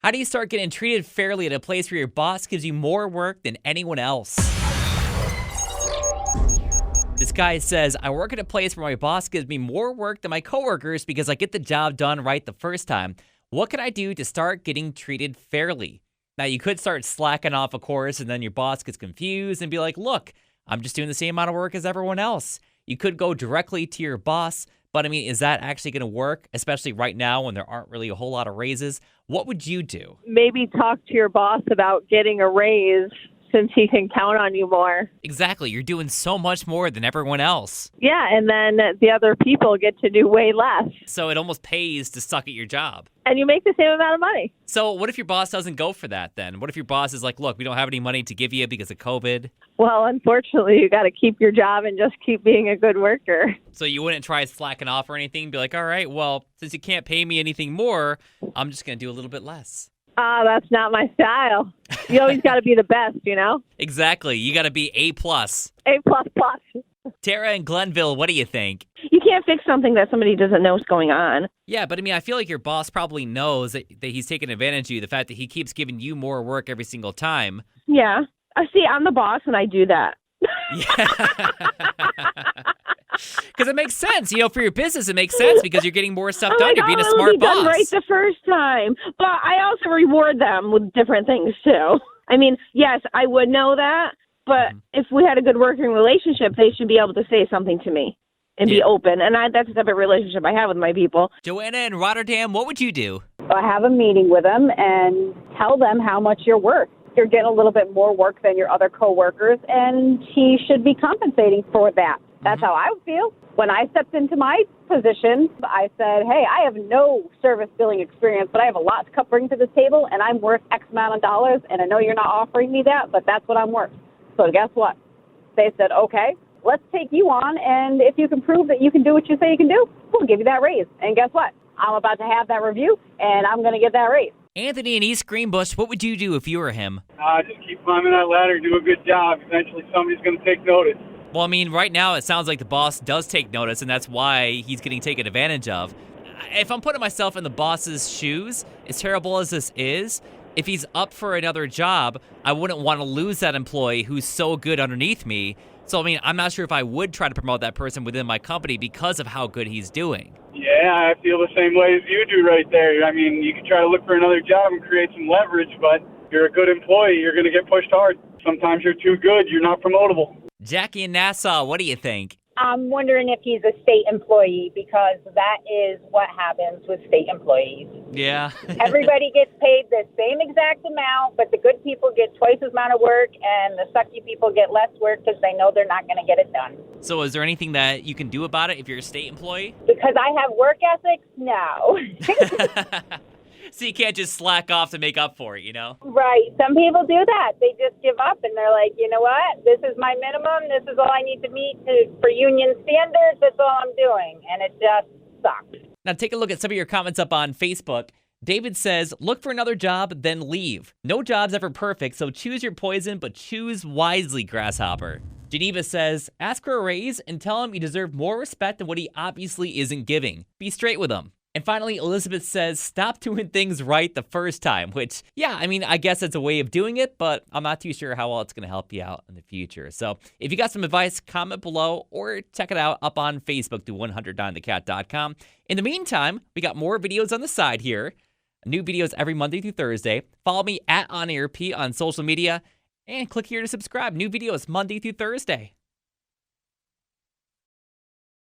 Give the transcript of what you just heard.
How do you start getting treated fairly at a place where your boss gives you more work than anyone else? This guy says, I work at a place where my boss gives me more work than my coworkers because I get the job done right the first time. What can I do to start getting treated fairly? Now, you could start slacking off, of course, and then your boss gets confused and be like, look, I'm just doing the same amount of work as everyone else. You could go directly to your boss, but I mean, is that actually going to work, especially right now when there aren't really a whole lot of raises? What would you do? Maybe talk to your boss about getting a raise since he can count on you more. Exactly. You're doing so much more than everyone else. Yeah, and then the other people get to do way less. So it almost pays to suck at your job. And you make the same amount of money. So what if your boss doesn't go for that then? What if your boss is like, look, we don't have any money to give you because of COVID? Well, unfortunately, you got to keep your job and just keep being a good worker. So you wouldn't try slacking off or anything? Be like, all right, well, since you can't pay me anything more, I'm just going to do a little bit less. That's not my style. You always got to be the best, you know? Exactly. You got to be A+. A++. Tara in Glenville, what do you think? You can't fix something that somebody doesn't know is going on. Yeah, but I mean, I feel like your boss probably knows that he's taking advantage of you, the fact that he keeps giving you more work every single time. Yeah. I see, I'm the boss and I do that. Yeah. Because it makes sense. You know, for your business, it makes sense because you're getting more stuff done. You're being a smart boss. Done right the first time. But I also reward them with different things, too. I mean, yes, I would know that. But if we had a good working relationship, they should be able to say something to me and be open. And that's the type of relationship I have with my people. Joanna in Rotterdam, what would you do? I have a meeting with them and tell them how much you're worth. You're getting a little bit more work than your other coworkers, and he should be compensating for that. That's how I would feel. When I stepped into my position, I said, hey, I have no service billing experience, but I have a lot to bring to the table, and I'm worth X amount of dollars, and I know you're not offering me that, but that's what I'm worth. So guess what? They said, okay, let's take you on, and if you can prove that you can do what you say you can do, we'll give you that raise. And guess what? I'm about to have that review, and I'm going to get that raise. Anthony in East Greenbush, what would you do if you were him? Just keep climbing that ladder, do a good job. Eventually somebody's going to take notice. Well, I mean, right now it sounds like the boss does take notice, and that's why he's getting taken advantage of. If I'm putting myself in the boss's shoes, as terrible as this is, if he's up for another job, I wouldn't want to lose that employee who's so good underneath me. So, I mean, I'm not sure if I would try to promote that person within my company because of how good he's doing. Yeah, I feel the same way as you do right there. I mean, you can try to look for another job and create some leverage, but if you're a good employee, you're going to get pushed hard. Sometimes you're too good, you're not promotable. Jackie in Nassau, what do you think? I'm wondering if he's a state employee, because that is what happens with state employees. Yeah. Everybody gets paid the same exact amount, but the good people get twice as amount of work, and the sucky people get less work because they know they're not going to get it done. So is there anything that you can do about it if you're a state employee? Because I have work ethics? No. So you can't just slack off to make up for it, you know? Right. Some people do that. They just give up, and they're like, you know what? This is my minimum. This is all I need to meet for union standards. That's all I'm doing. And it just sucks. Now take a look at some of your comments up on Facebook. David says, look for another job, then leave. No job's ever perfect, so choose your poison, but choose wisely, Grasshopper. Geneva says, ask for a raise and tell him you deserve more respect than what he obviously isn't giving. Be straight with him. And finally, Elizabeth says, stop doing things right the first time, which, yeah, I mean, I guess it's a way of doing it, but I'm not too sure how well it's going to help you out in the future. So if you got some advice, comment below or check it out up on Facebook through 100.9thecat.com. In the meantime, we got more videos on the side here. New videos every Monday through Thursday. Follow me at OnAirP on social media and click here to subscribe. New videos Monday through Thursday.